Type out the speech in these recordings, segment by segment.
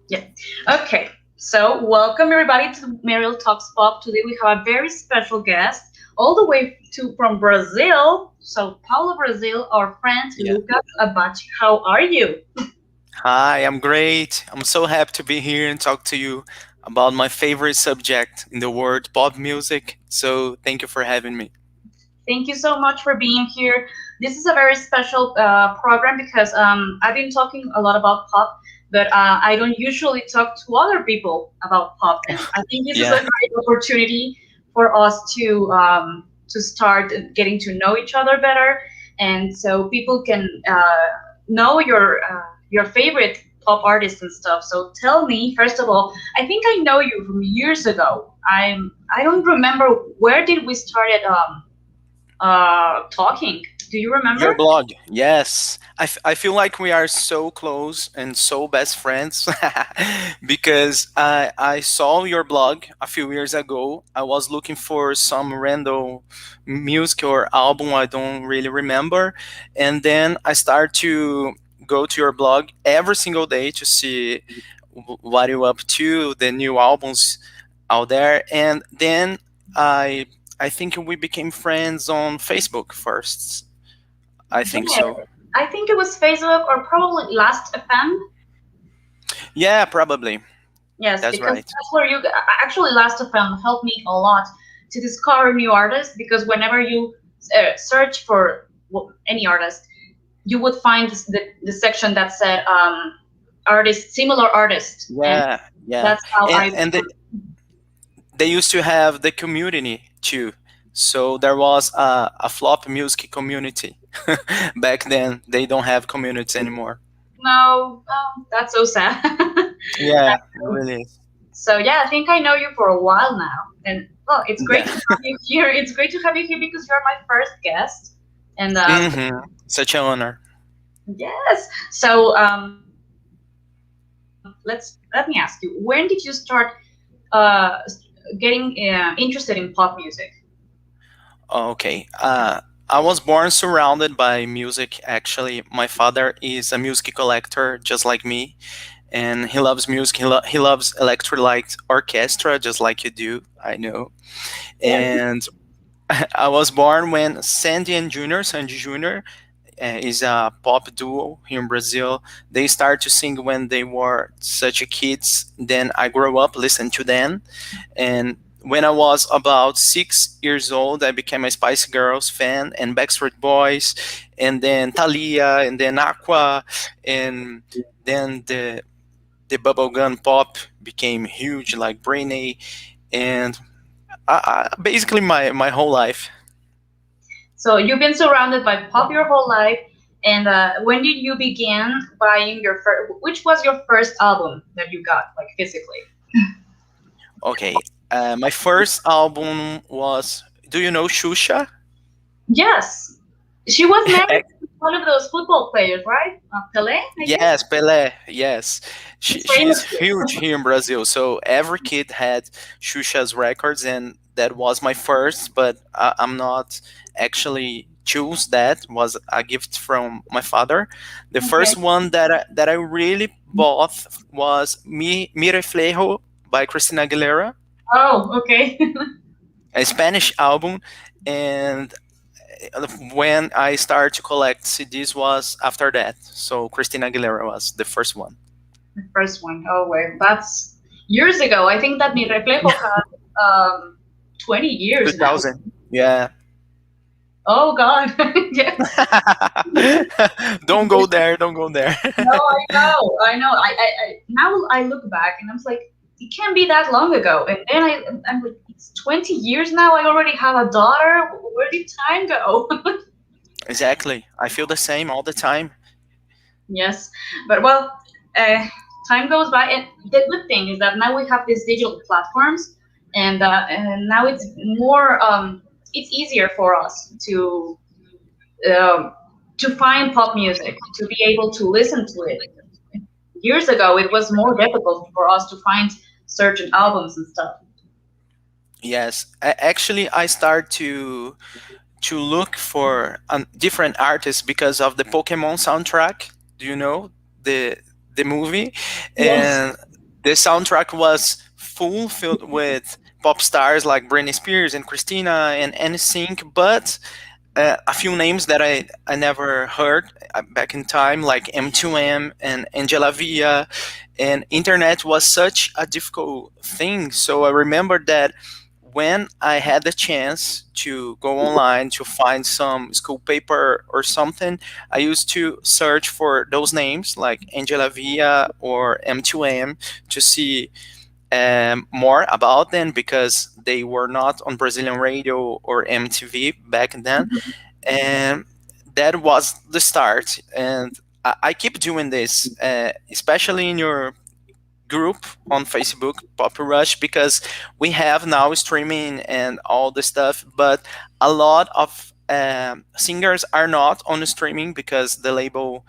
Yeah. Okay. So, welcome everybody to Mariel Talks Pop. Today we have a very special guest, all the way to from Brazil. So, Paulo, Brazil, our friend Yeah. Lucas Abate. How are you? Hi, I'm great. I'm so happy to be here and talk to you about my favorite subject in the world, pop music. So, thank you for having me. Thank you so much for being here. This is a very special program because I've been talking a lot about pop, but I don't usually talk to other people about pop, and I think this is a Yeah. great opportunity for us to start getting to know each other better, and so people can know your favorite pop artists and stuff. So tell me, first of all, I think I know you from years ago. I don't remember where did we started talking. Do you Your remember? blog. Yes. I feel like we are so close and so best friends because I saw your blog a few years ago. I was looking for some random music or album I don't really remember. And then I start to go to your blog every single day to see what you're up to, the new albums out there. And then I I think we became friends on Facebook first. I think Yeah, so. I think it was Facebook or probably Last FM. Yeah, probably. Yes, That's because right. that's where you actually Last FM helped me a lot to discover new artists because whenever you search for any artist, you would find the section that said artist, similar artist, and Yeah, yeah. that's how And I. and they used to have the community too. So there was a flop music community back then. They don't have communities anymore. No, that's so sad. Yeah, it really is. So yeah, I think I know you for a while now, and well, it's great Yeah. to have you here. It's great to have you here because you're my first guest, and Such an honor. yes. So let me ask you, when did you start uh, getting interested in pop music? Okay. I was born surrounded by music. Actually, my father is a music collector, just like me, and he loves music. He loves electrolyte orchestra, just like you do. I know. Yeah. And I was born when Sandy Junior, is a pop duo here in Brazil. They start to sing when they were such a kids. Then I grew up listening to them, and when I was about 6 years old, I became a Spice Girls fan and Backstreet Boys, and then Thalia, and then Aqua, and then the bubblegum pop became huge, like Brainy, and basically my whole life. So you've been surrounded by pop your whole life, and when did you begin buying your first? Which was your first album that you got, like physically? Okay, my first album was. Do you know Shusha? Yes, she was married to one of those football players, right? Pelé, I guess. Yes, Pelé. Yes, He's she famous. is huge here in Brazil. So every kid had Xuxa's records, and that was my first. But I'm not actually choose that. Was a gift from my father. The Okay. first one that I really bought was Mi Reflejo by Christina Aguilera, Oh, okay. a Spanish album, and when I started to collect CDs was after that. So Christina Aguilera was the first one. The first one. Oh, wait, that's years ago. I think that Mi Reflejo had 20 years now. 2000. Yeah. Oh God. Yes. Don't go there. Don't go there. No, I know. I know. Now I look back and I'm like, it can't be that long ago. And then I'm like, it's 20 years now. I already have a daughter. Where did time go? Exactly. I feel the same all the time. Yes, but well, uh, time goes by, and the good thing is that now we have these digital platforms, and now it's more it's easier for us um, to find pop music, to be able to listen to it. Years ago, it was more difficult for us to find certain albums and stuff. Yes. Actually, I start to look for different artists because of the Pokemon soundtrack. Do you know the the movie, Yes. and the soundtrack was full filled with pop stars like Britney Spears and Christina and NSYNC, but a few names that I never heard back in time, like M2M and Angela Villa, and internet was such a difficult thing. So I remember that when I had the chance to go online to find some school paper or something, I used to search for those names like Angela Villa or M2M to see more about them because they were not on Brazilian radio or MTV back then, and that was the start. And I keep doing this, especially in your group on Facebook, Pop Rush, because we have now streaming and all the stuff, but a lot of singers are not on the streaming because the label.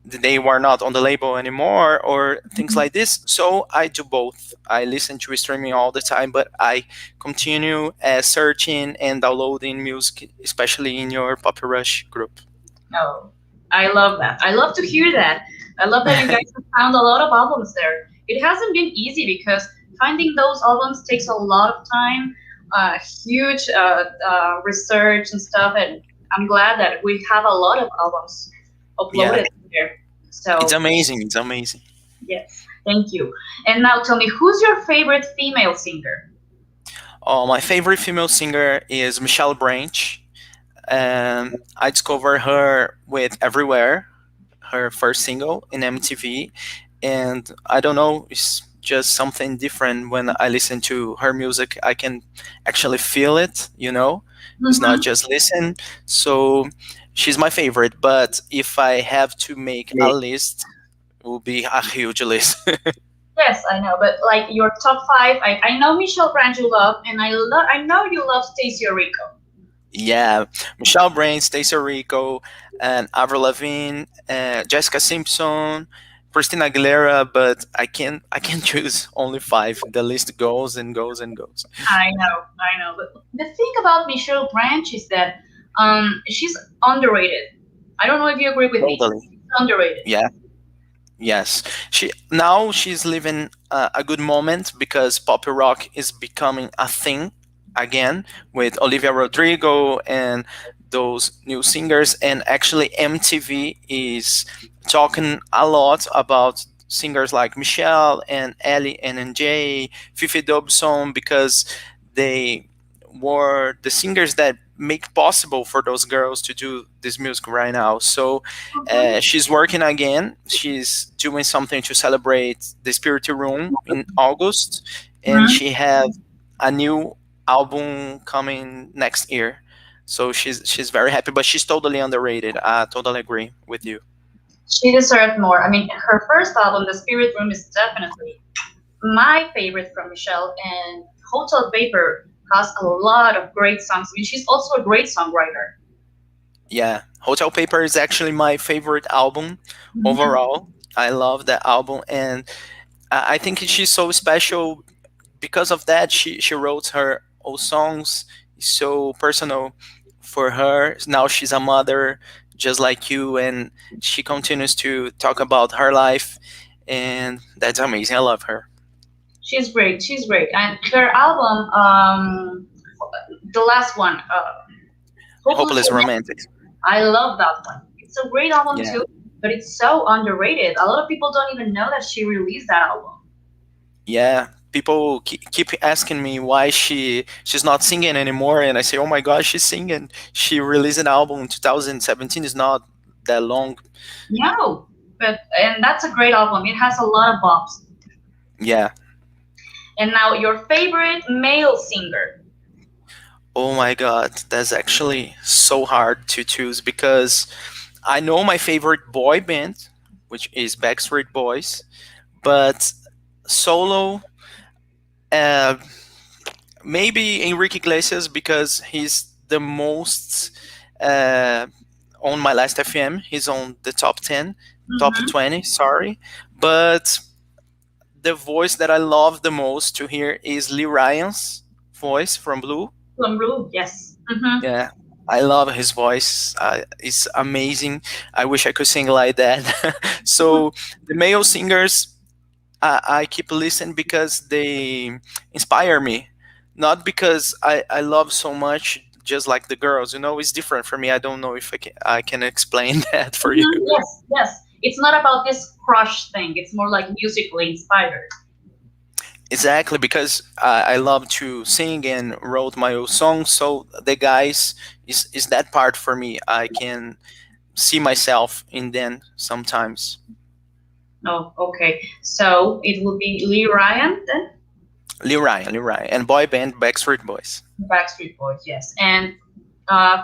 They were not on the label anymore or things like this, so I do both. I listen to streaming all the time, but I continue searching and downloading music, especially in your Pop Rush group. Oh, I love that. I love to hear that. I love that you guys have found a lot of albums there. It hasn't been easy because finding those albums takes a lot of time, huge research and stuff. And I'm glad that we have a lot of albums Yeah, uploaded there. it's So amazing. It's amazing. yes, thank you. And now tell me, who's your favorite female singer? Oh, my favorite female singer is Michelle Branch. I discovered her with Everywhere, her first single in MTV, and I don't know, it's just something different when I listen to her music. I can actually feel it, you know. It's not Hmm. just listen. So she's my favorite, but if I have to make a list, it will be a huge list. Yes, I know, but like your top five, I know Michelle Branch you love, and I know you love Stacey Orico. Yeah, Michelle Branch, Stacey Rico, and Avril Lavigne, Jessica Simpson, Christina Aguilera, but I can choose only five. The list goes and goes and goes. I know. But the thing about Michelle Branch is that she's underrated. I don't know if you agree with me. Totally. She's underrated. Yeah. Yes, she's living a good moment because pop rock is becoming a thing again with Olivia Rodrigo and those new singers. And actually, MTV is talking a lot about singers like Michelle and Ellie and NJ, Fifi Dobson, because they were the singers that make possible for those girls to do this music right now. So Mhm. she's working again. She's doing something to celebrate the Spirit Room in August, and Mhm. she have a new album coming next year. So she's very happy, but she's totally underrated. I totally agree with you. She deserved more. I mean, her first album, The Spirit Room, is definitely my favorite from Michelle, and Hotel Vapor has a lot of great songs. I mean, she's also a great songwriter. Yeah, Hotel Paper is actually my favorite album Mhm. overall. I love that album, and I think she's so special because of that. She wrote her old songs. It's so personal for her. Now she's a mother, just like you, and she continues to talk about her life, and that's amazing. I love her. She's great. She's great. And her album, the last one, Hopeless Hopeless Romantic, Romantic. I love that one. It's a great album Yeah, too, but it's so underrated. A lot of people don't even know that she released that album. yeah. People keep asking me why she's not singing anymore, and I say, "Oh my gosh, she's singing." She released an album in 2017. It's not that long. No, but and that's a great album. It has a lot of bops. Yeah. And now your favorite male singer. Oh my god, that's actually so hard to choose because I know my favorite boy band, which is Backstreet Boys, but solo, uh, maybe Enrique Iglesias because he's the most uh, on my last FM. He's on the top 10, top Hmm. 20, sorry. But the voice that I love the most to hear is Lee Ryan's voice from Blue. From Blue, yes. Hmm. Yeah, I love his voice. It's amazing. I wish I could sing like that. So the male singers, I keep listening because they inspire me, not because I love so much. Just like the girls, it's different for me. I don't know if I can explain that for you. Mhm, yes, yes. It's not about this crush thing. It's more like musically inspired. Exactly, because I love to sing and wrote my own songs. So the guys is that part for me. I can see myself in them sometimes. Oh, okay. So it will be Lee Ryan then? Lee Ryan, and boy band Backstreet Boys. Backstreet Boys, yes. And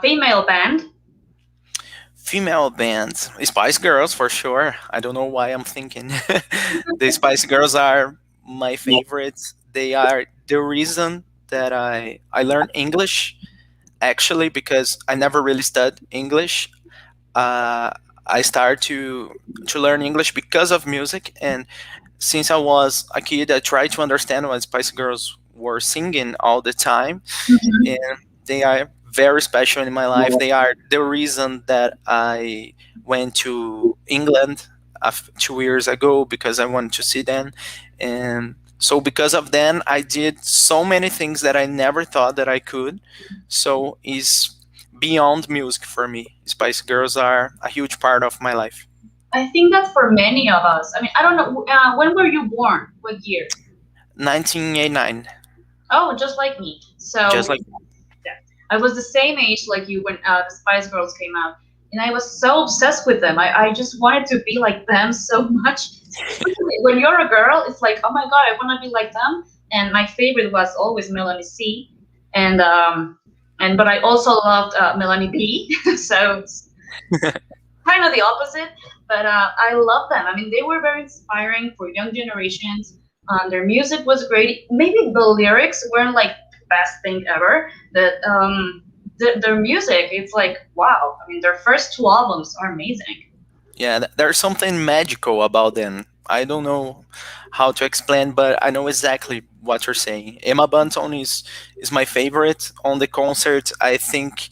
female band. Female bands, Spice Girls for sure. I don't know why I'm thinking. The Spice Girls are my favorites. They are the reason that I learned English, actually, because I never really studied English. uh, I started to learn English because of music, and since I was a kid, I tried to understand what Spice Girls were singing all the time, Mhm. and they are very special in my life. They are the reason that I went to England 2 years ago because I wanted to see them, and so because of them, I did so many things that I never thought that I could. So it's beyond music for me. Spice Girls are a huge part of my life. I think that's for many of us. I mean, I don't know. When were you born? What year? 1989, Oh, just like me. just So like yeah, I was the same age like you when the Spice Girls came out, and I was so obsessed with them. I just wanted to be like them so much. Especially when you're a girl, it's like, oh my god, I want to be like them. And my favorite was always Melanie C, and but I also loved Melanie B. So kind of the opposite, but I love them. I mean, they were very inspiring for young generations. Their music was great. Maybe the lyrics weren't like the best thing ever. That their music, it's like wow. I mean, their first two albums are amazing. Yeah, there's something magical about them. I don't know how to explain, but I know exactly what you're saying. Emma Bunton is my favorite on the concert. I think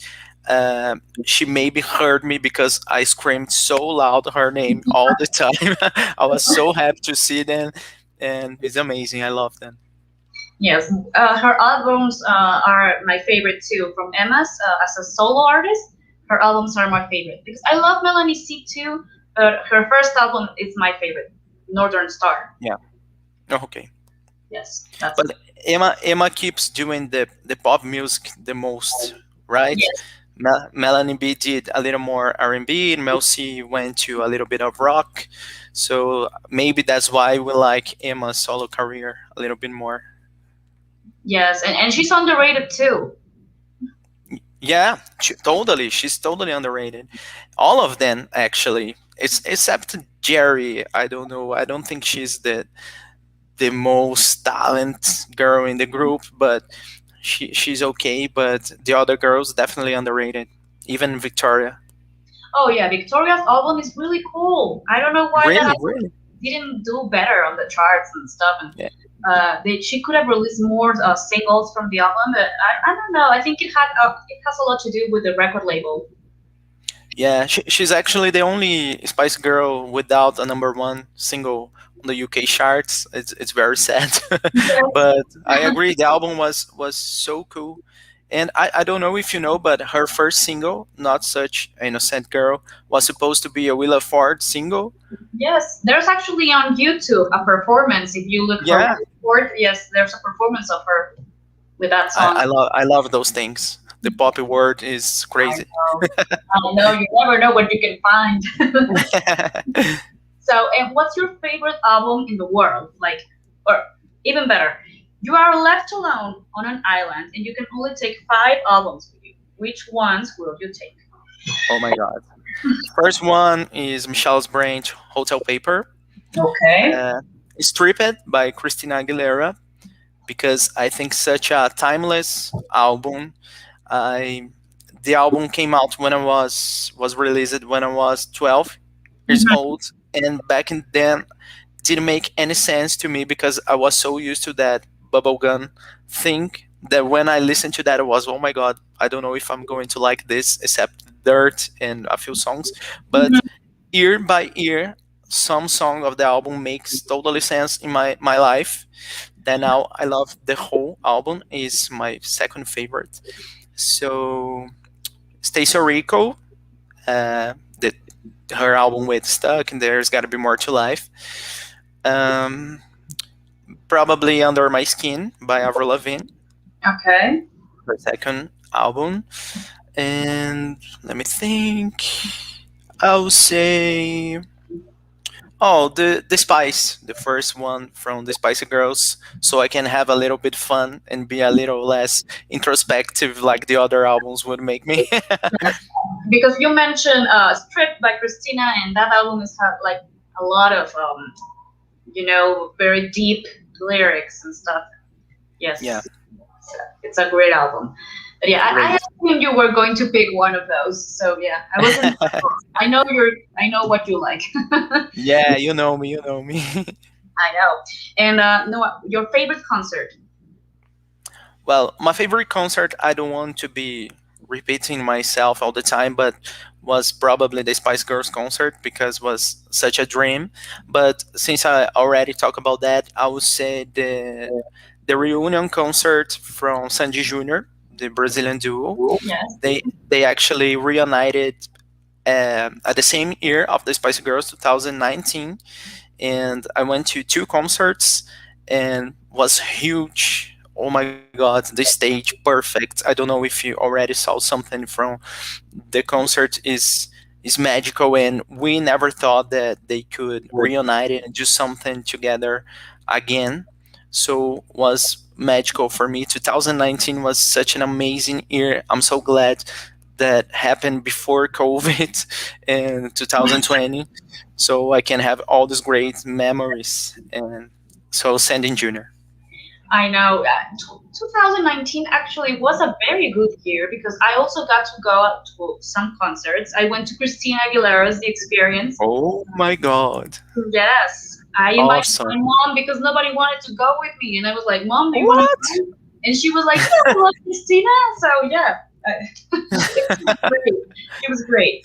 she maybe heard me because I screamed so loud her name all the time. I was so happy to see them, and it's amazing. I love them. Yes, her albums are my favorite too. From Emma's as a solo artist, her albums are my favorite because I love Melanie C too. But her first album is my favorite, Northern Star. Yeah. Okay. Yes, that's But Emma keeps doing the pop music the most, right? yes. Melanie B did a little more R&B, and Mel C went to a little bit of rock. So maybe that's why we like Emma's solo career a little bit more. Yes, and she's underrated too. Yeah, totally. She's totally underrated. All of them actually. It's except Jerry. I don't know. I don't think she's the most talent girl in the group, but she's okay. But the other girls definitely underrated. Even Victoria. Oh yeah, Victoria's album is really cool. I don't know why that Really, album really. didn't do better on the charts and stuff. And Yeah, she could have released more singles from the album, but I don't know. I think it has a lot to do with the record label. yeah. She's actually the only Spice Girl without a number one single on the UK charts. It's very sad, Yes. but I agree. The album was so cool. And I don't know if you know, but her first single, Not Such an Innocent Girl, was supposed to be a Willa Ford single. Yes, there's actually on YouTube a performance. If you look for Yeah, Report, yes, there's a performance of her with that song. I love those things. The poppy word is I crazy. know, I know. You never know what you can find. So, and what's your favorite album in the world? Like, or even better, you are left alone on an island and you can only take five albums with you. Which ones will you take? Oh my god. First one is Michelle's Branch, Hotel Paper. Okay. Uh, Stripped by Christina Aguilera, because I think such a timeless album. I The album came out when I was released when I was 12 years Mhm. old, and back in then didn't make any sense to me because I was so used to that bubblegum thing that when I listened to that, it was, oh my god, I don't know if I'm going to like this, except Dirt and a few songs. But Mhm. year by year, some song of the album makes totally sense in my life. Then now I love the whole album. Is my second favorite. So Stacey Rico, the her album with Stuck, and There's Gotta Be More to Life. Um, Probably Under My Skin by Avril Lavigne, Okay. her second album. And let me think. I would say, oh, the Spice, the first one from the Spicy Girls, so I can have a little bit fun and be a little less introspective like the other albums would make me. Yes. Because you mentioned "Stripped" by Christina, and that album has had like a lot of very deep lyrics and stuff. Yeah, Yes, it's a great album. But yeah, I great. assumed you were going to pick one of those. So yeah, I wasn't. I know what you like. I Yeah, you know me, you know me. know. And no, your favorite concert? Well, my favorite concert, I don't want to be repeating myself all the time, but was probably the Spice Girls concert because was such a dream. But since I already talked about that, I would say the reunion concert from Sandy Jr., the Brazilian duo. Yes. They actually reunited at the same year of the Spice Girls, 2019, and I went to two concerts and was huge. Oh my god, the stage perfect. I don't know if you already saw something from the concert is magical, and we never thought that they could reunite it and do something together again. So was magical for me. 2019 was such an amazing year. I'm so glad that happened before COVID in 2020, so I can have all these great memories. And so sending Junior. I know. 2019 actually was a very good year because I also got to go out to some concerts. I went to Christina Aguilera's The Experience. Oh my god. Yes, I invited my Awesome. mom because nobody wanted to go with me, and I was like, "Mom, do you want to What? go?" And she was like, "Yeah, I love Christina." So yeah, it was great. It was great.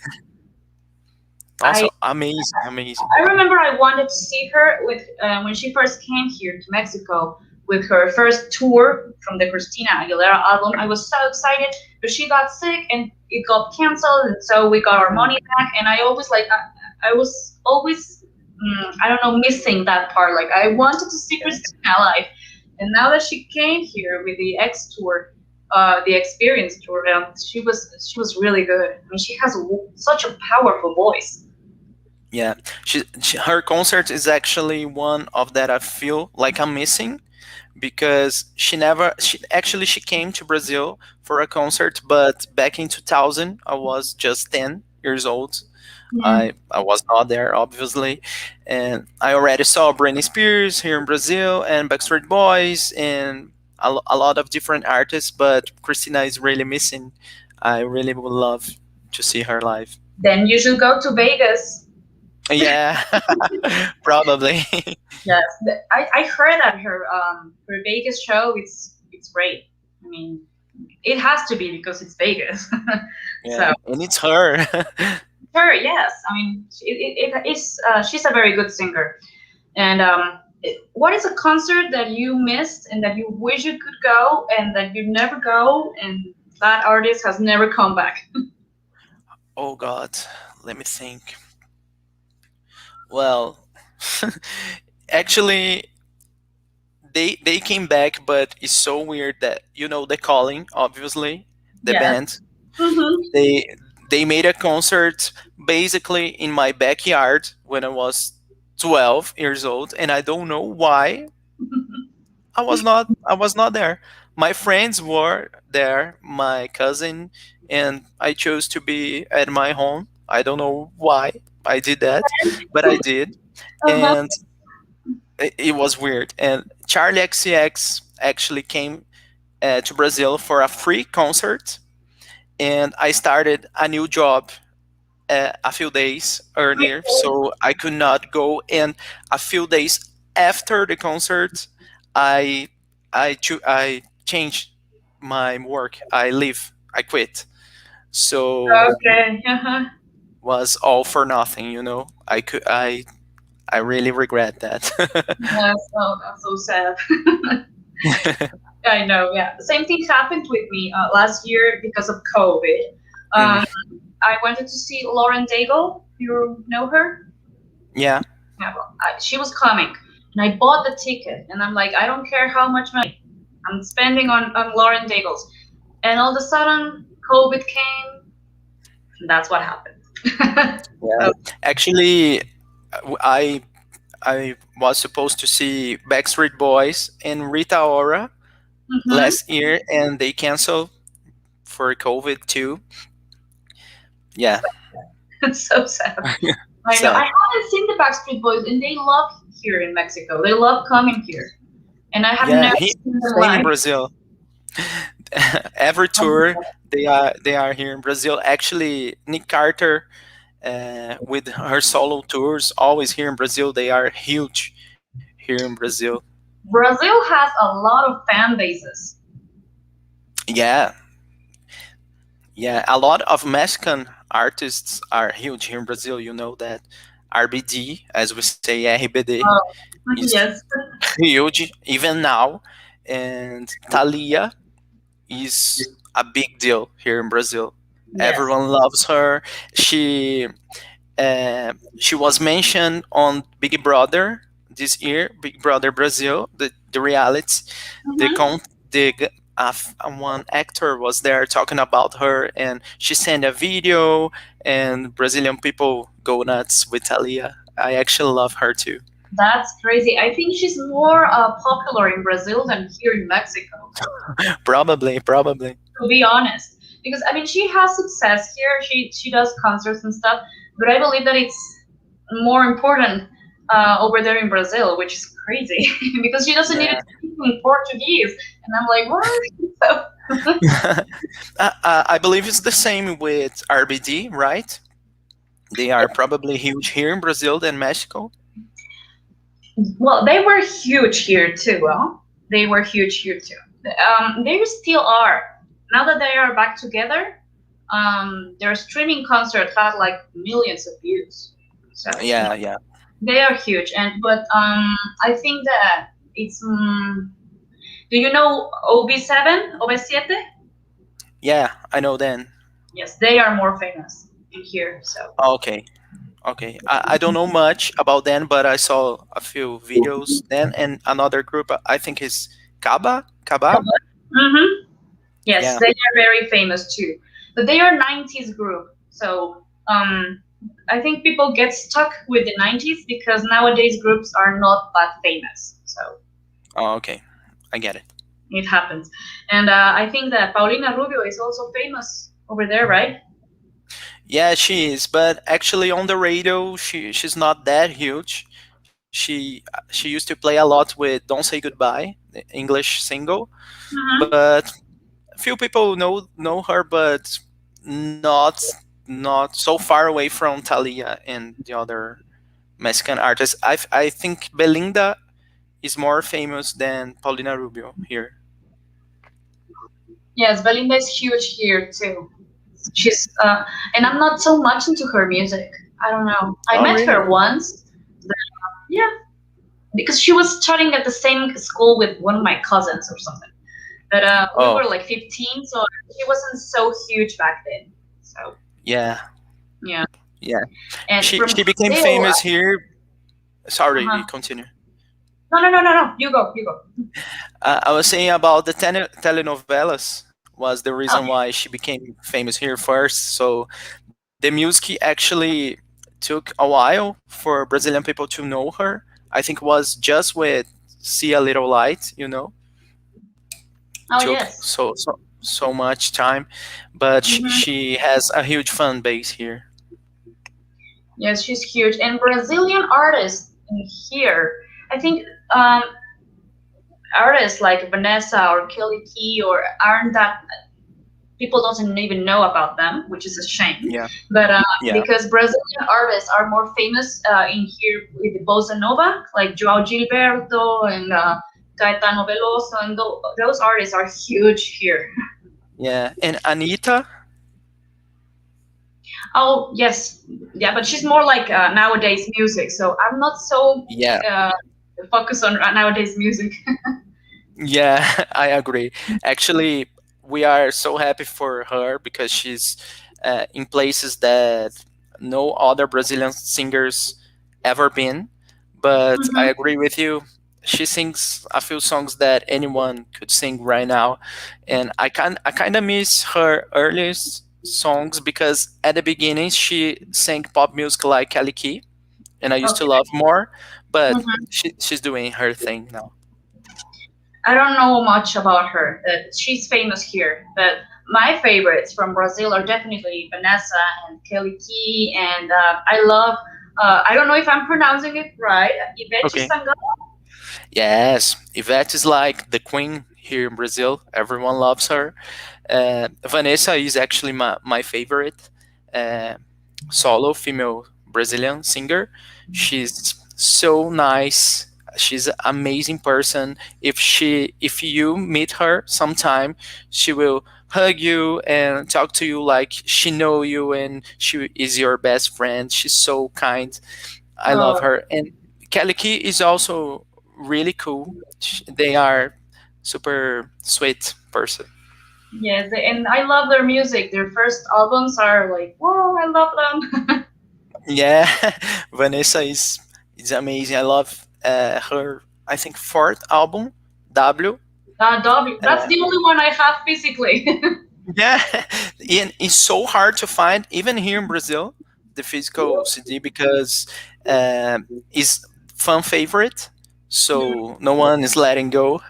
I Also amazing, amazing. I remember I wanted to see her with when she first came here to Mexico with her first tour from the Christina Aguilera album. I was so excited, but she got sick and it got canceled, and so we got our money back. And I always I was always I don't know, missing that part. Like I wanted to see Christina live, and now that she came here with the X tour. The experience tour, she was really good. I mean, she has such a powerful voice. Yeah, her concert is actually one of that I feel like I'm missing because she came to Brazil for a concert, but back in 2000 I was just 10 years old. Yeah. I was not there obviously, and I already saw Britney Spears here in Brazil and Backstreet Boys and a lot of different artists, but Christina is really missing. I really would love to see her live. Then you should go to Vegas. Yeah, probably. Yes, I heard that her Vegas show it's great. I mean, it has to be because it's Vegas. Yeah, So and it's her. sure, yes. I mean, it's she's a very good singer. And what is a concert that you missed and that you wish you could go and that you never go and that artist has never come back? Oh God, let me think. Well, actually, they came back, but it's so weird that the Calling, obviously, the Yes. band. Hmm. They made a concert basically in my backyard when I was 12 years old, and I don't know why I was not there. My friends were there, my cousin, and I chose to be at my home. I don't know why I did that, but I did, Uh-huh. and it was weird. And Charlie XCX actually came to Brazil for a free concert, and I started a new job a few days earlier, so I could not go. And a few days after the concert, I I changed my work. I leave. I quit. So Okay. Uh-huh. was all for nothing, you know. I really regret that. Yes. Oh, that's so sad. I know. Yeah. The same thing happened with me last year because of COVID. Mm, Um, I wanted to see Lauren Daigle. You know her? yeah, Yeah. Well, she was coming, and I bought the ticket, and I'm like, I don't care how much money I'm spending on Lauren Daigle's, and all of a sudden, COVID came. And that's what happened. yeah. So, Actually, I was supposed to see Backstreet Boys and Rita Ora mhm. last year, and they canceled for COVID too. Yeah, It's so sad. I know. I sad. haven't seen the Backstreet Boys, and they love here in Mexico. They love coming here, and I have Yeah, never seen them same in live. Brazil. Every tour they are here in Brazil. Actually, Nick Carter with her solo tours always here in Brazil. They are huge here in Brazil. Brazil has a lot of fan bases. Yeah, yeah. A lot of Mexican artists are huge here in Brazil. You know that RBD, as we say, RBD, Oh, is yes, huge even now, and Thalia is a big deal here in Brazil. yes. Everyone loves her. She was mentioned on Big Brother this year, Big Brother Brazil, the reality. The Hmm. con the g- One actor was there talking about her, and she sent a video, and Brazilian people go nuts with Thalia. I actually love her too. That's crazy. I think she's more popular in Brazil than here in Mexico, Probably. to be honest. Because I mean, she has success here. She does concerts and stuff, but I believe that it's more important over there in Brazil, which is crazy because she doesn't even Yeah. speak in Portuguese, and I'm like, what? So, I believe it's the same with RBD, right? They are probably huge here in Brazil than Mexico. well, they were huge here too. Well, they were huge here too. They still are. Now that they are back together, their streaming concert had like millions of views. So Yeah, yeah, they are huge. And but I think that it's. Do you know OB7, OB7? yeah. I know then. Yes, they are more famous in here. So Okay, okay. I don't know much about them, but I saw a few videos then, and another group. I think is Kaba. hmm, yes, Yeah. they are very famous too. But they are 90s group. So I think people get stuck with the 90s because nowadays groups are not that famous. So Oh, okay. I get it. it happens. And I think that Paulina Rubio is also famous over there, right? Yeah, she is, but actually on the radio, she's not that huge. She used to play a lot with "Don't Say Goodbye," the English single, Hmm. but few people know her, but not not so far away from Thalia and the other Mexican artists. I think Belinda is more famous than Paulina Rubio here. Yes, Belinda is huge here too. She's and I'm not so much into her music. I don't know. I Oh, met really? her once. Yeah, because she was studying at the same school with one of my cousins or something. But we Oh, were like 15, so she wasn't so huge back then. So yeah, yeah, yeah. and from She became Brazil, famous here. Sorry, uh-huh. continue. No. You go, you go. I was saying about the telenovelas was the Oh, reason why she became famous here first. So the music actually took a while for Brazilian people to know her. I think it was just with "See a Little Light," oh took yes, so much time, but hmm, she has a huge fan base here. yes, she's huge. And Brazilian artists in here, I think um, artists like Vanessa or Kelly Key or aren't that people doesn't even know about them, which is a shame. Yeah, But yeah, because Brazilian artists are more famous in here with the bossa nova, like João Gilberto and Caetano Veloso, and those artists are huge here. Yeah, and Anita. Oh yes, yeah, but she's more like nowadays music, so I'm not so Yeah, uh, focused on nowadays music. yeah, I agree. Actually, we are so happy for her because she's in places that no other Brazilian singers ever been. But I Hmm. agree with you. She sings a few songs that anyone could sing right now, and I kind of miss her earliest songs because at the beginning she sang pop music like Kelly Key, and I used to Okay. love more. But Hmm. she's doing her thing now. I don't know much about her. She's famous here, but my favorites from Brazil are definitely Vanessa and Kelly Key, and I love. I don't know if I'm pronouncing it right. Ivete Okay. Sangalo. Yes, Yvette is like the queen here in Brazil. Everyone loves her. Vanessa is actually my favorite uh, solo female Brazilian singer. She's so nice. She's an amazing person. If you meet her sometime, she will hug you and talk to you like she know you and she is your best friend. She's so kind. I love Oh her. And Kelly Key is also really cool. They are super sweet person. yes, and I love their music. Their first albums are like, whoa, I love them. Yeah, Vanessa is amazing. I love her. I think fourth album, W. W. That's Uh, the only one I have physically. yeah, and it's so hard to find even here in Brazil the physical CD because it's fan favorite, so no one is letting go.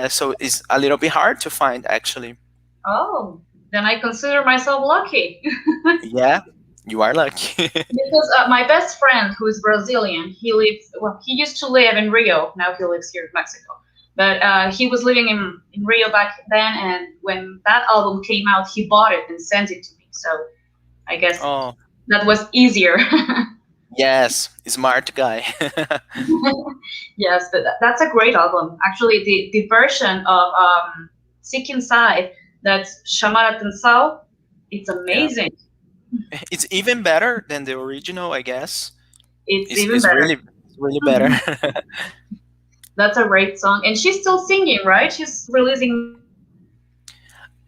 So it's a little bit hard to find actually. Oh, then I consider myself lucky. Yeah, you are lucky. Because my best friend, who is Brazilian, he used to live in Rio. Now he lives here in Mexico. But he was living in Rio back then, and when that album came out, he bought it and sent it to me. So I guess Oh, that was easier. yes, smart guy. Yes, but that's a great album. Actually, the version of Sick Inside, that's Chamar Atenção, it's Yeah, amazing. it's even better than the original, I guess. It's even It's better. really better. Mhm. That's a great song. And she's still singing, right? She's releasing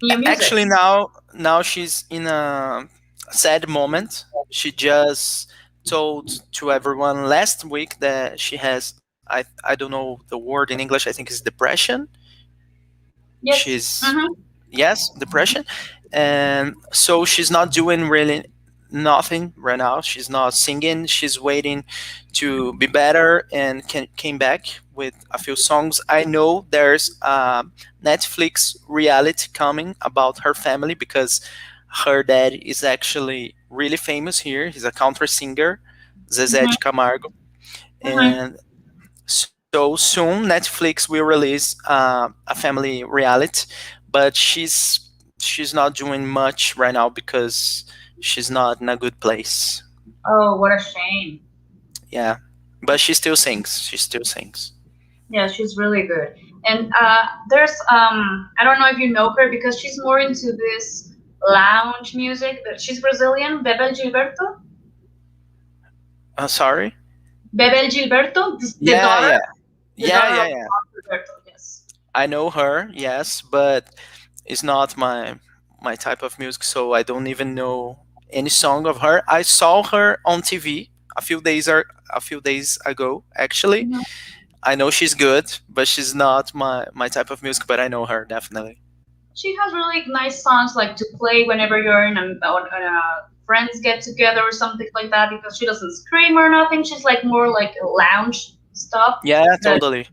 new music. Actually, now she's in a sad moment. She just told to everyone last week that she has I don't know the word in English. I think it's depression. Yes. She's Hmm. yes, depression, and so she's not doing really nothing right now. She's not singing. She's waiting to be better and came back with a few songs. I know there's a Netflix reality coming about her family because her dad is actually really famous here. He's a country singer, Zezé de Hmm. Camargo, Hmm. and so soon Netflix will release a family reality, but she's not doing much right now because she's not in a good place. Oh, what a shame. Yeah, but she still sings. She still sings. Yeah, she's really good. And there's I don't know if you know her because she's more into this lounge music. She's Brazilian, Bebel Gilberto. Sorry. Bebel Gilberto, Yeah, yeah, the yeah, daughter yeah, of yeah. Gilberto. Yes. I know her. Yes, but it's not my type of music, so I don't even know any song of her. I saw her on TV a few days ago, actually. Mhm. I know she's good, but she's not my type of music. But I know her definitely. She has really nice songs like to play whenever you're on a friends get together or something like that because she doesn't scream or nothing. She's like more like lounge stuff. Yeah, But totally.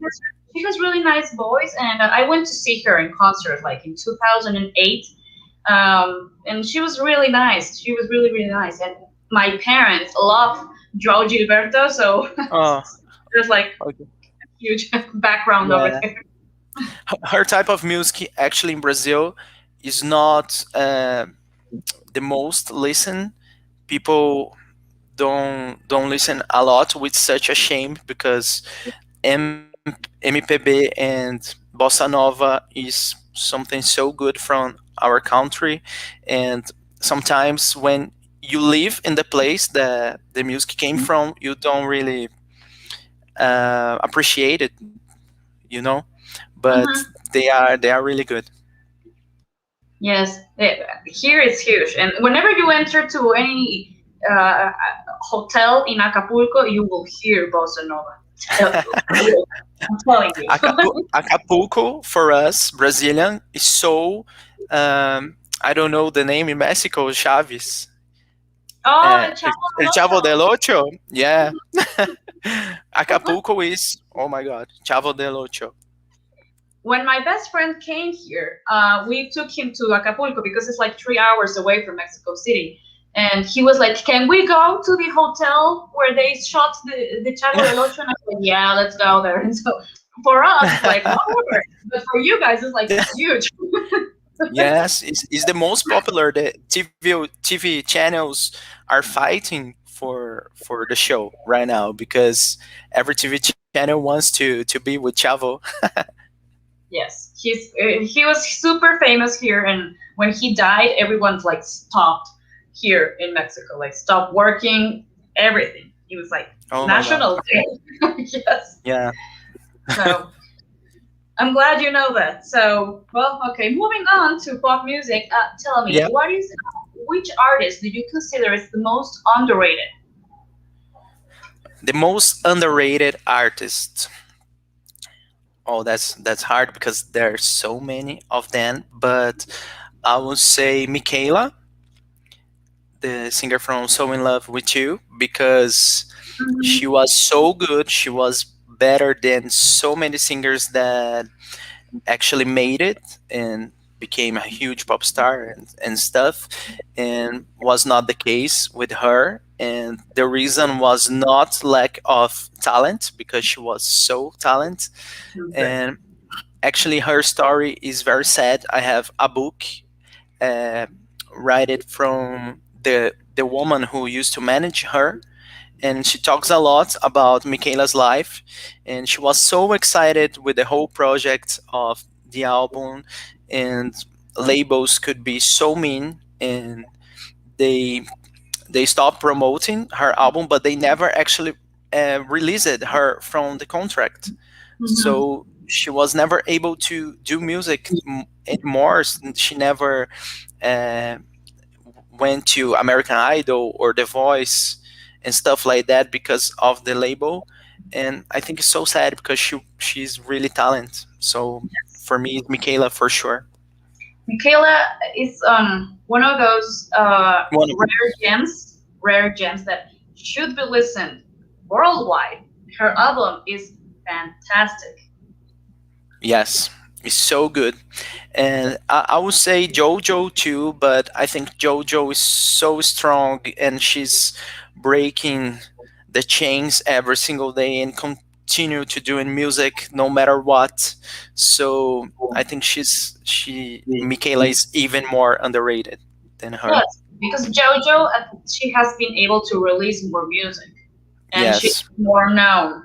she has really nice voice, and I went to see her in concert like in 2008, and she was really nice. She was really really nice, and my parents love João Gilberto, so Oh, there's like okay. huge background over Yeah. there. Her type of music actually in Brazil is not the most listened. People don't listen a lot, with such a shame because MPB and bossa nova is something so good from our country, and sometimes when you live in the place that the music came from, you don't really appreciate it, you know. But Hmm. they are really good. Yes, here it's huge, and whenever you enter to any hotel in Acapulco, you will hear bossa nova. I'm telling you. Acapulco for us Brazilian is so I don't know the name in Mexico, Chaves. Oh, el Chavo El del Chavo Ocho. del Ocho. Yeah. Acapulco is, oh my God, Chavo del Ocho. When my best friend came here, we took him to Acapulco because it's like 3 hours away from Mexico City. And he was like, "Can we go to the hotel where they shot the Chavo del Ocho?" And I was like, "Yeah, let's go there." And so for us, it's like whatever, but for you guys, it's like huge. Yes, it's the most popular. The TV channels are fighting for the show right now because every TV channel wants to be with Chavo. Yes, he was super famous here, and when he died, everyone's like stopped here in Mexico, like stopped working, everything. He was like Oh my God. national day. Yes. Yeah. So I'm glad you know that. So, well, okay, moving on to pop music. Tell me, Yeah. which artist do you consider is the most underrated? The most underrated artist. Oh, that's hard because there are so many of them. But I would say Michaela, the singer from "So in Love with You," because she Hmm. was so good. She was better than so many singers that actually made it and became a huge pop star and stuff, and was not the case with her. And the reason was not lack of talent, because she was so talented. And actually her story is very sad. I have a book uh, write it from the woman who used to manage her, and she talks a lot about Michaela's life. And she was so excited with the whole project of the album, and labels could be so mean, and they they stopped promoting her album, but they never actually released her from the contract. Hmm. So she was never able to do music anymore. She never uh, went to American Idol or The Voice and stuff like that because of the label. And I think it's so sad because she's really talented. So for me, it's Michaela for sure. Michaela is one of those One of rare gems that should be listened worldwide. Her album is fantastic. Yes, it's so good. And I would say JoJo too, but I think JoJo is so strong and she's breaking the chains every single day and continue to doing music no matter what. So I think she Michaela is even more underrated than her. Yes, because JoJo, she has been able to release more music and she's Yes, more known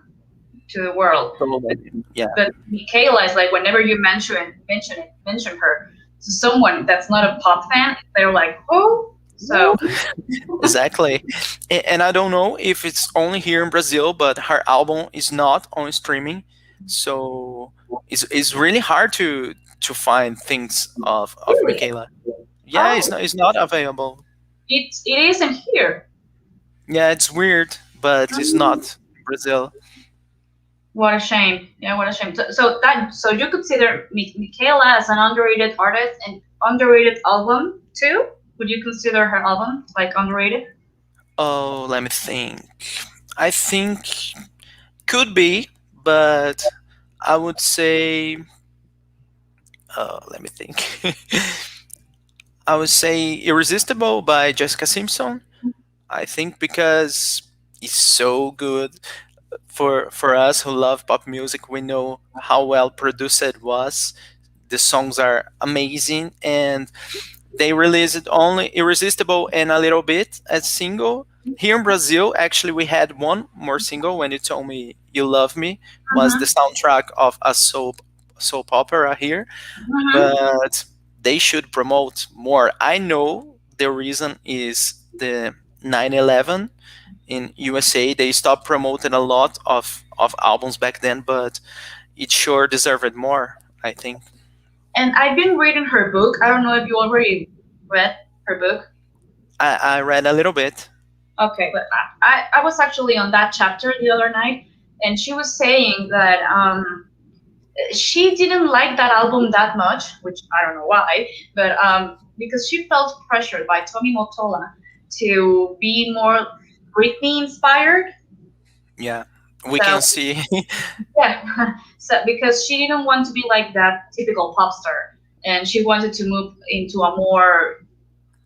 to the world. But, totally. Yeah. but Michaela is like whenever you mention her to someone that's not a pop fan, they're like, who? So Exactly. And I don't know if it's only here in Brazil, but her album is not on streaming. So it's really hard to find things of really, Michaela. Yeah, oh, it's not available. it isn't here. Yeah, it's weird, but it's Mm, not in Brazil. what a shame. Yeah, what a shame. So you consider Michaela as an underrated artist and underrated album too? Would you consider her album like underrated? Oh, let me think. I think could be, but I would say let me think. I would say Irresistible by Jessica Simpson. I think because it's so good for us who love pop music. We know how well produced it was. The songs are amazing, and they released it only Irresistible and a little bit as single. Here in Brazil, actually, we had one more single, When You Told Me You Love Me, was the Mm-hmm. soundtrack of a soap opera here. Mm-hmm. But they should promote more. I know the reason is the 9/11 in USA. They stopped promoting a lot of albums back then, but it sure deserved more, I think. And I've been reading her book. I don't know if you already read her book. I read a little bit. Okay, but I was actually on that chapter the other night, and she was saying that she didn't like that album that much, which I don't know why, but because she felt pressured by Tommy Mottola to be more Britney inspired. Yeah, we So can see. yeah, so because she didn't want to be like that typical pop star, and she wanted to move into a more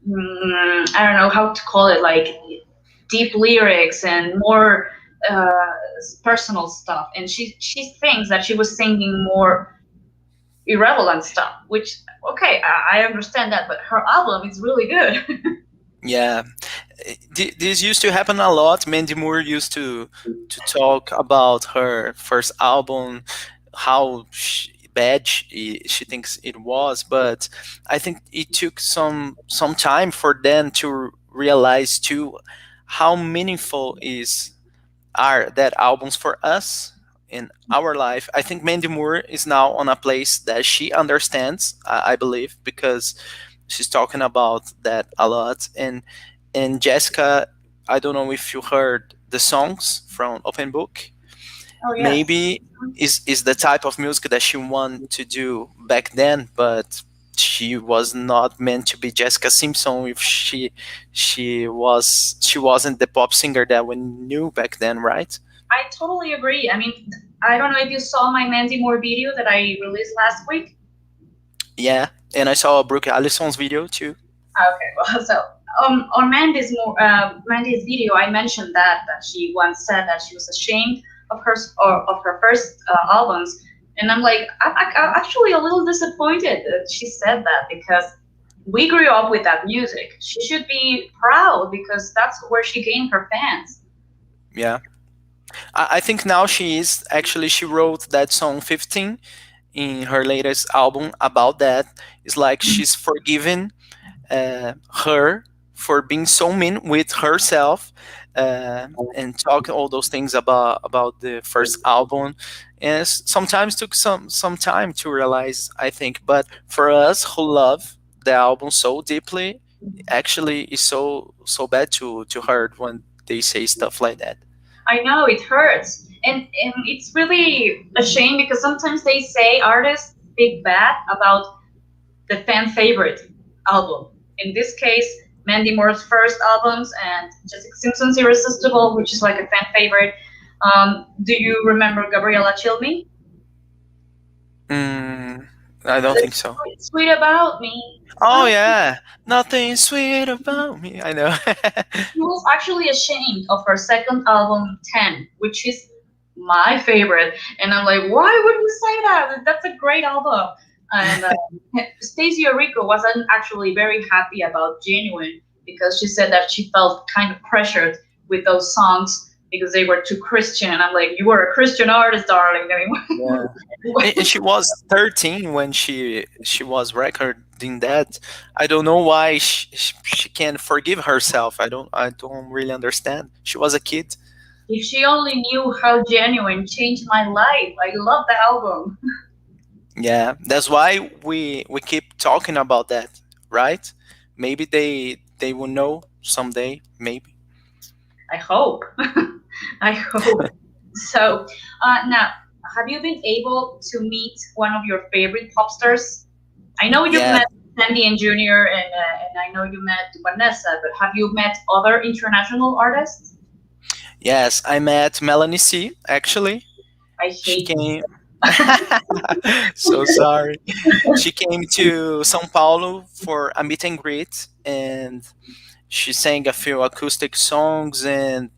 I don't know how to call it, like deep lyrics and more uh, personal stuff. And she thinks that she was singing more irrelevant stuff, which okay, I understand that, but her album is really good. Yeah, this used to happen a lot. Mandy Moore used to talk about her first album, how bad she thinks it was, but I think it took some time for them to realize too how meaningful is are that albums for us in our life. I think Mandy Moore is now on a place that she understands, I believe, because she's talking about that a lot. And Jessica, I don't know if you heard the songs from Open Book. Oh yes. Maybe is the type of music that she wanted to do back then, but she was not meant to be Jessica Simpson if she wasn't the pop singer that we knew back then, right? I totally agree. I mean, I don't know if you saw my Mandy Moore video that I released last week. Yeah, and I saw Brooke Allison's video too. Okay, well, so on Mandy's video, I mentioned that she once said that she was ashamed of her first albums, and I'm like, I'm actually a little disappointed that she said that because we grew up with that music. She should be proud because that's where she gained her fans. Yeah, I think now she is actually she wrote that song 15 in her latest album about that. It's like she's forgiven her for being so mean with herself and talk all those things about the first album. And sometimes took some time to realize, I think. But for us who love the album so deeply, actually is so bad to hurt when they say stuff like that. I know it hurts, and it's really a shame because sometimes they say artists speak bad about the fan favorite album. In this case, Mandy Moore's first albums and Jessica Simpson's Irresistible, which is like a fan favorite. Do you remember Gabriella Chill Me? Mm, I don't think That's so. sweet about me. Oh yeah, nothing sweet about me. I know. She was actually ashamed of her second album, 10, which is my favorite. And I'm like, why would you say that? That's a great album. And Stacey Orico wasn't actually very happy about Genuine because she said that she felt kind of pressured with those songs because they were too Christian. And I'm like, you were a Christian artist, darling. I Yeah. mean, And she was 13 when she was recording that. I don't know why she can't forgive herself. I don't really understand. She was a kid. if she only knew how Genuine changed my life. I love the album. Yeah, that's why we keep talking about that, right? Maybe they will know someday. Maybe. I hope. I hope. So, now, have you been able to meet one of your favorite pop stars? I know you've Yeah. met Sandy and Junior, and I know you met Vanessa, but have you met other international artists? Yes, I met Melanie C. Actually, I she hate came. So sorry. She came to São Paulo for a meet and greet, and she sang a few acoustic songs, and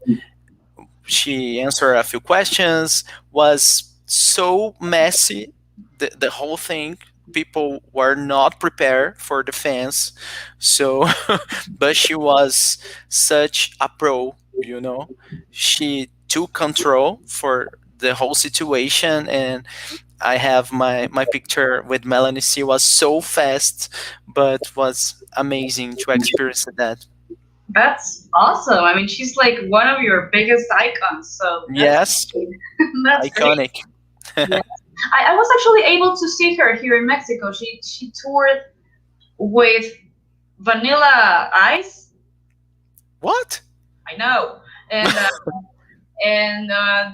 she answered a few questions. Was so messy, the whole thing. People were not prepared for the fans, so but she was such a pro. She took control for the whole situation, and I have my picture with Melanie C. Was so fast, but was amazing to experience that. That's awesome. I mean, she's like one of your biggest icons, so that's Yes, great. That's great. iconic. Yeah. I was actually able to see her here in Mexico. She toured with Vanilla Ice. What? I know. And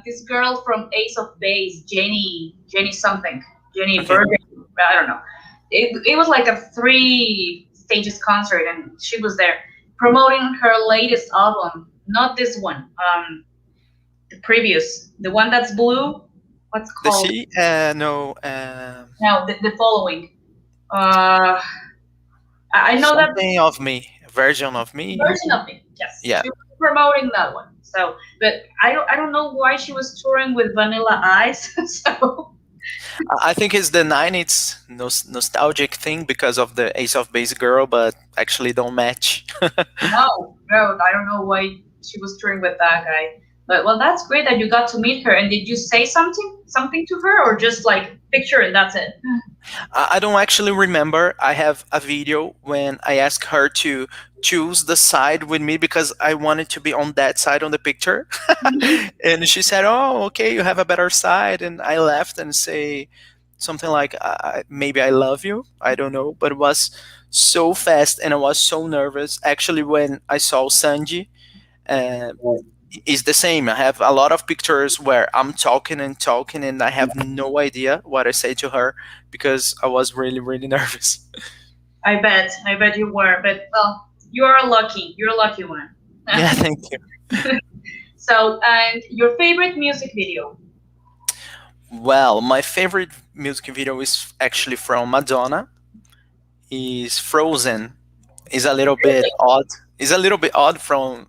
this girl from Ace of Base, Jenny something, Jenny Okay. Bergen. I don't know. It was like a three stages concert, and she was there promoting her latest album. Not this one. The previous, the one that's blue. What's The called? C? No. No, the following. Uh, I know that Something of me. Version of me. version of me. Yes, Yeah. she was promoting that one. So, but I don't know why she was touring with Vanilla Ice. So I think it's the 90s nostalgic thing because of the Ace of Base girl, but actually don't match. no, I don't know why she was touring with that guy. But well, that's great that you got to meet her. And did you say something to her, or just like picture and that's it? I don't actually remember. I have a video when I asked her to choose the side with me because I wanted to be on that side on the picture. And she said, "Oh, okay, you have a better side." And I laughed and say something like, "Maybe I love you." I don't know, but it was so fast and I was so nervous. Actually, when I saw Sanji, uh, is the same. I have a lot of pictures where I'm talking and talking, and I have no idea what I say to her because I was really, really nervous. I bet you were. But well, you are lucky. You're a lucky one. Yeah, thank you. So, and your favorite music video? Well, my favorite music video is actually from Madonna. Is Frozen. Is a little bit odd. Is a little bit odd from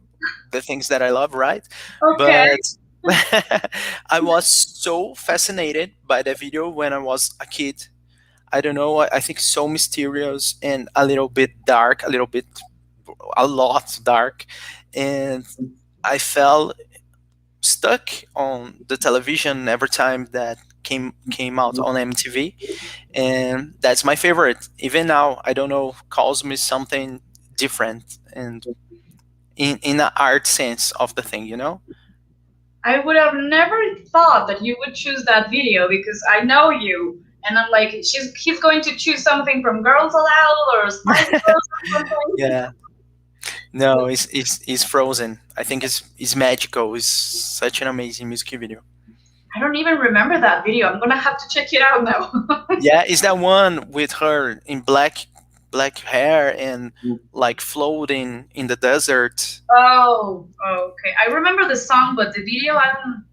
the things that I love, right? Okay. But I was so fascinated by the video when I was a kid. I don't know. I think so mysterious and a little bit dark, a little bit, a lot dark, and I felt stuck on the television every time that came out on MTV, and that's my favorite. Even now, I don't know, calls me something different and in an art sense of the thing, you know. I would have never thought that you would choose that video because I know you, and I'm like, he's going to choose something from Girls Aloud or Spice Girls or something. Yeah. No, it's Frozen. I think it's magical. It's such an amazing music video. I don't even remember that video. I'm gonna have to check it out now. Yeah, is that one with her in black hair and like floating in the desert? Oh, okay. I remember the song, but the video, I don't.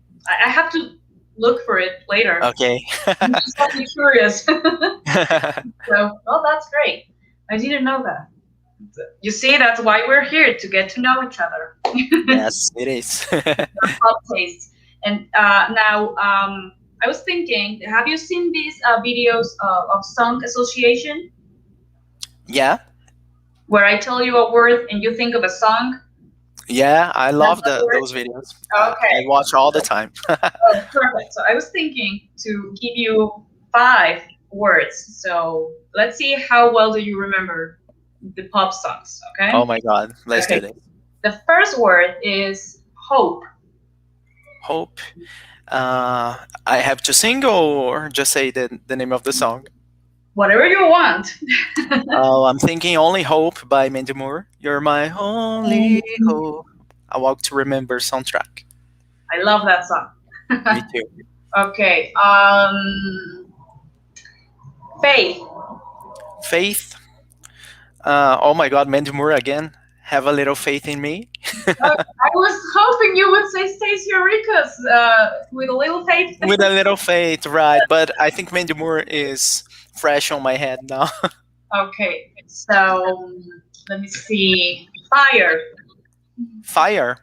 I have to look for it later. Okay. You just got me curious. So, well, that's great. I didn't know that. You see, that's why we're here to get to know each other. Yes, it is. Pop taste. And now, I was thinking, have you seen these videos of song association Yeah, where I tell you a word and you think of a song? yeah, I That's love the word. those videos. I Okay. watch all the time. Oh, perfect. So I was thinking to give you five words. So let's see how well do you remember the pop songs. Okay. Oh my god, let's do Okay. this. The first word is hope. Hope. I have to sing or just say the name of the song. Whatever you want. Oh, I'm thinking "Only Hope" by Mandy Moore. You're my only hope. I Walk to Remember soundtrack. I love that song. Me too. Okay. Faith. Faith. Oh my God, Mandy Moore again. Have a little faith in me. I was hoping you would say Stacey Aurikas with a little faith. With a little faith, right? But I think Mandy Moore is fresh on my head now. Okay. So let me see. Fire. Fire.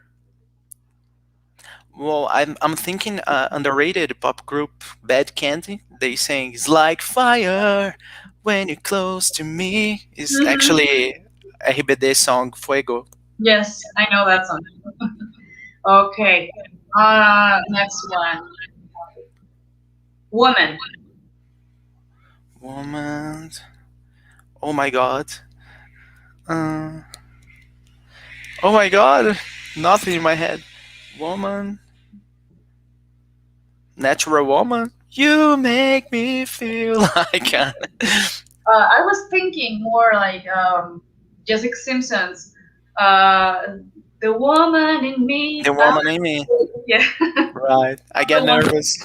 Well, I'm thinking underrated pop group Bad Candy. They sing "It's like fire when you're close to me." It's Mhm. actually a RBD song Fuego. Yes, I know that song. Okay. Next one. Woman. Woman. Oh my god. Uh, oh my god. Nothing in my head. Woman. Natural woman. You make me feel like I was thinking more like Jessica Simpson's "The Woman in Me." the woman in me. Yeah, Right. I the get one nervous.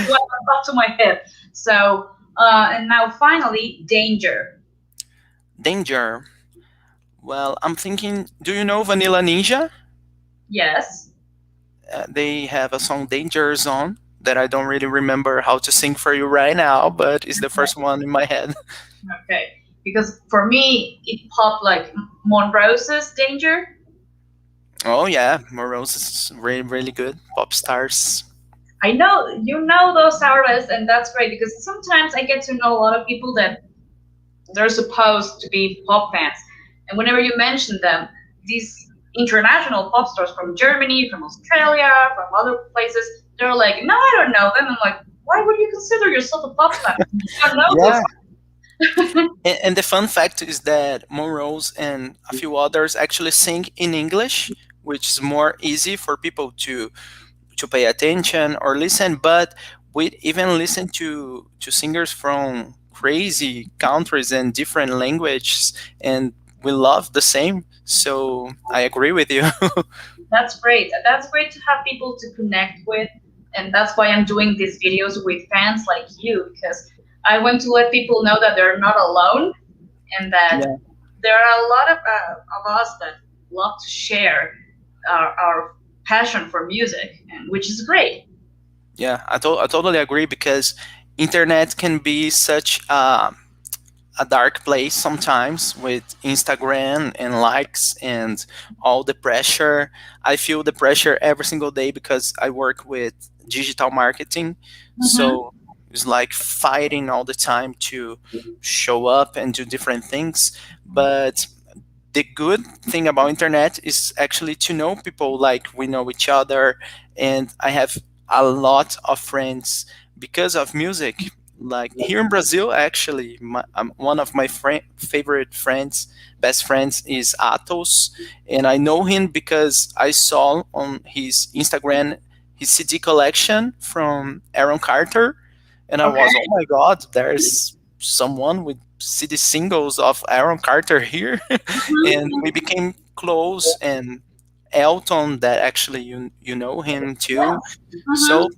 what popped to my head. So, and now finally, danger. Danger. Well, I'm thinking, do you know Vanilla Ninja? Yes. They have a song Danger Zone that I don't really remember how to sing for you right now, but it's the first one in my head. Okay. Because for me, it popped like Monrose's danger. Oh yeah, Morose is really really good. Pop stars. I know you know those artists, and that's great because sometimes I get to know a lot of people that they're supposed to be pop fans. And whenever you mention them, these international pop stars from Germany, from Australia, from other places, they're like, no, I don't know them. I'm like, why would you consider yourself a pop fan? You don't know those. Yeah, and the fun fact is that Monrose and a few others actually sing in English, which is more easy for people to pay attention or listen. But we even listen to singers from crazy countries and different languages, and we love the same. So I agree with you. That's great. That's great to have people to connect with. And that's why I'm doing these videos with fans like you, because I want to let people know that they're not alone and that Yeah, there are a lot of us that love to share our passion for music, and which is great. yeah, I totally agree because internet can be such a dark place sometimes with Instagram and likes and all the pressure. I feel the pressure every single day because I work with digital marketing. Hmm. So it's like fighting all the time to show up and do different things. But the good thing about internet is actually to know people like we know each other, and I have a lot of friends because of music. Like here in Brazil, actually one of my favorite friends, best friends, is Atos, and I know him because I saw on his Instagram his CD collection from Aaron Carter, and I Okay. was, oh my god, there's someone with CD singles of Aaron Carter here. And we Hmm. became close. And Elton, that actually you know him too. Yes. So Hmm.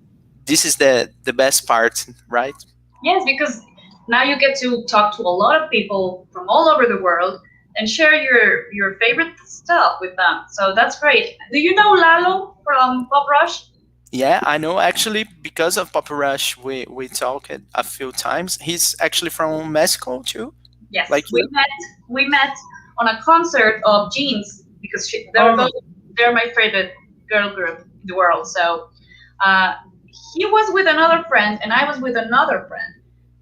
this is the best part, right? Yes, because now you get to talk to a lot of people from all over the world and share your favorite stuff with them. So that's great. Do you know Lalo from Pop Rush? Yeah, I know. Actually, because of Papa Rush, we talked a few times. He's actually from Mexico too, Yes, like you. we met on a concert of Jeans because they're Oh, both they're my favorite girl group in the world. So uh, he was with another friend and I was with another friend,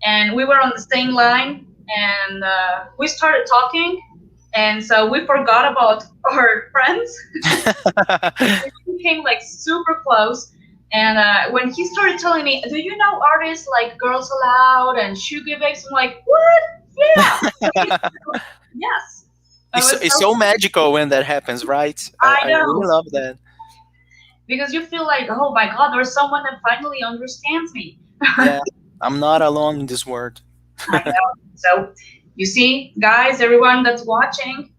and we were on the same line, and we started talking, and so we forgot about our friends. We became like super close. And when he started telling me, "Do you know artists like Girls Aloud and Sugar Babes?" I'm like, "What? Yeah, yes." I was it's so so magical when that happens, right? I I really know love that. because you feel like, oh my God, there's someone that finally understands me. Yeah, I'm not alone in this world. I know. So you see, guys, everyone that's watching,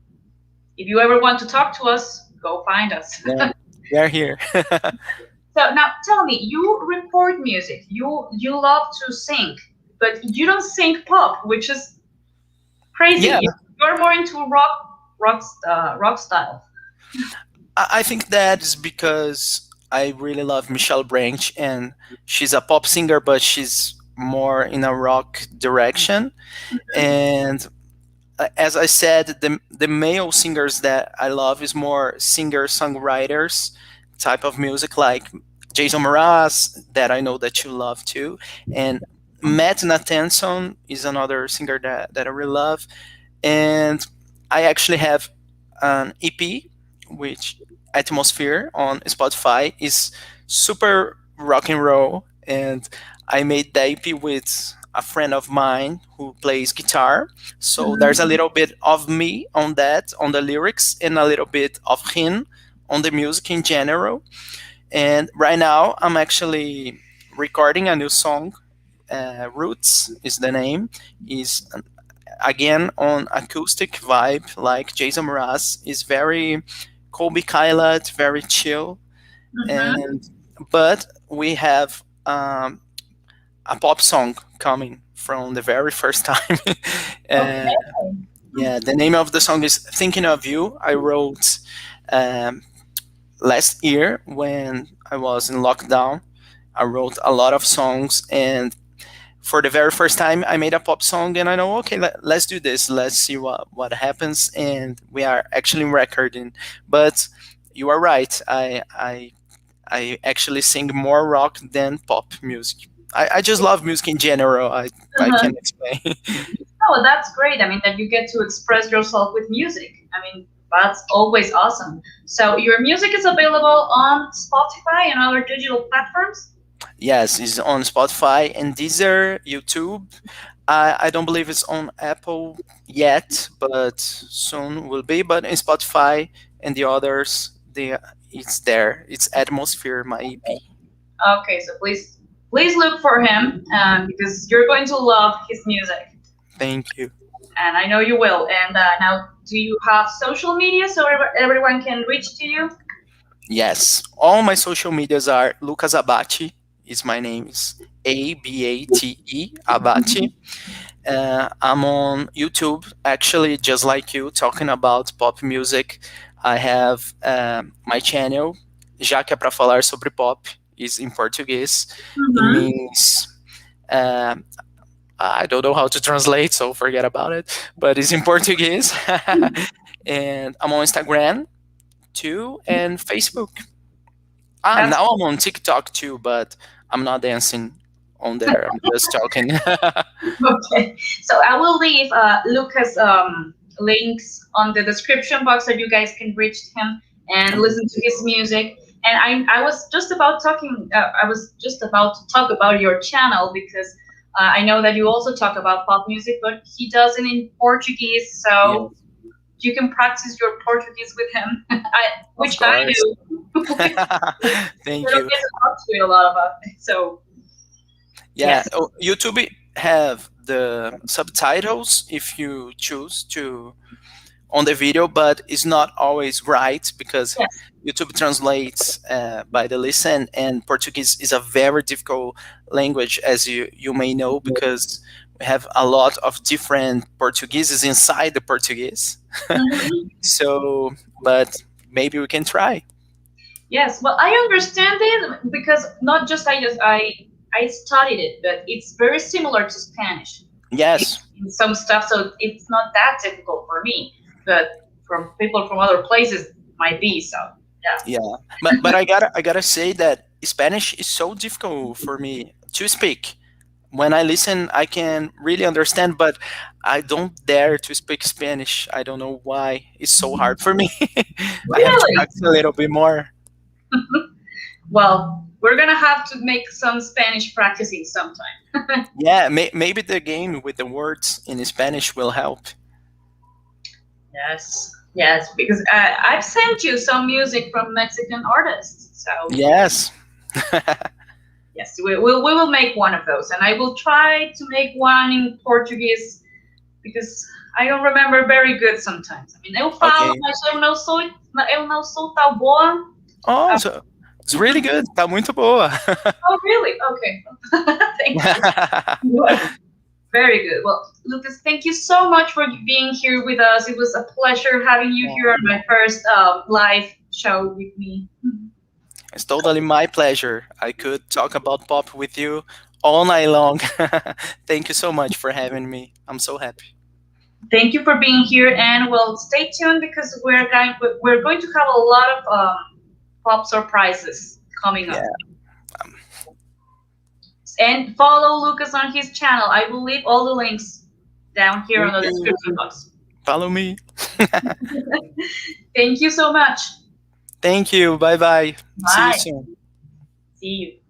if you ever want to talk to us, go find us. Yeah, they're here. So now tell me, you record music, you love to sing, but you don't sing pop, which is crazy. Yeah, You're more into rock style. I think that is because I really love Michelle Branch, and she's a pop singer, but she's more in a rock direction. And as I said, the male singers that I love is more singer songwriters type of music, like Jason Mraz, that I know that you love too, and Matt Nathanson is another singer that I really love. And I actually have an EP, which Atmosphere on Spotify is super rock and roll, and I made the EP with a friend of mine who plays guitar. So there's a Mhm. little bit of me on that, on the lyrics, and a little bit of him on the music in general. And right now, I'm actually recording a new song. Roots is the name. Is again on acoustic vibe, like Jason Mraz. Is very Colby Kylat, very chill, Mhm. and but we have a pop song coming from the very first time. uh, Okay. yeah, the name of the song is "Thinking of You." I wrote um, last year when I was in lockdown. I wrote a lot of songs, and for the very first time, I made a pop song. And I know, okay, let's do this. Let's see what happens. And we are actually recording. But you are right. I actually sing more rock than pop music. I just love music in general. I Uh-huh. can't explain. Oh, that's great. I mean, that you get to express yourself with music. I mean, that's always awesome. So your music is available on Spotify and other digital platforms? Yes, it's on Spotify and Deezer, YouTube. I don't believe it's on Apple yet, but soon will be. But in Spotify and the others, it's there. It's Atmosphere, my EP. Okay, so please look for him because you're going to love his music, Thank you. and I know you will. And now, do you have social media so everyone can reach to you? Yes, all my social medias are Lucas Abate. Is my name is Abate Abate. I'm on YouTube, actually, just like you, talking about pop music. I have my channel, Já que é para falar sobre pop, is in Portuguese. It Mm-hmm. means uh, I don't know how to translate, so forget about it. But it's in Portuguese, and I'm on Instagram too and Facebook. That's Now I'm on TikTok too, but I'm not dancing on there. I'm just talking. okay. So I will leave Lucas links on the description box so you guys can reach him and listen to his music. And I was just about talking. I was just about to talk about your channel because I know that you also talk about pop music, but he does it in Portuguese, Yeah, so you can practice your Portuguese with him, of which I course. do. We Thank don't you. get to talk to you a lot about it. So Yeah, yes, YouTube have the subtitles if you choose to on the video, but it's not always right because yes. YouTube translates by the listen, and Portuguese is a very difficult language, as you may know, because we have a lot of different Portugueses inside the Portuguese. Mhm. So, but maybe we can try. Yes, well, I understand it because not just I studied it, but it's very similar to Spanish Yes. in some stuff, so it's not that difficult for me. But from people from other places might be so. Yeah. Yeah, but I gotta say that Spanish is so difficult for me to speak. When I listen, I can really understand, but I don't dare to speak Spanish. I don't know why. It's so hard for me. I have to Really? practice a little bit more. Well, we're gonna have to make some Spanish practicing sometime. Yeah, maybe the game with the words in Spanish will help. Yes, yes, because I've sent you some music from Mexican artists, so Yes. yes, we will make one of those, and I will try to make one in Portuguese because I don't remember very good sometimes. I mean, eu falo, Okay. mas eu não sou tão boa. Oh, so it's really good. Tá muito boa. Oh, really? Okay. Thank you. Well, very good. Well, Lucas, thank you so much for being here with us. It was a pleasure having you here on my first live show with me. It's totally my pleasure. I could talk about pop with you all night long. Thank you so much for having me. I'm so happy. Thank you for being here, and well, stay tuned because we're going to have a lot of pop surprises coming Yeah. up. And follow Lucas on his channel. I will leave all the links down here on Thank the you. description box. Follow me. Thank you so much. Thank you. Bye bye. See you Bye. soon. See you.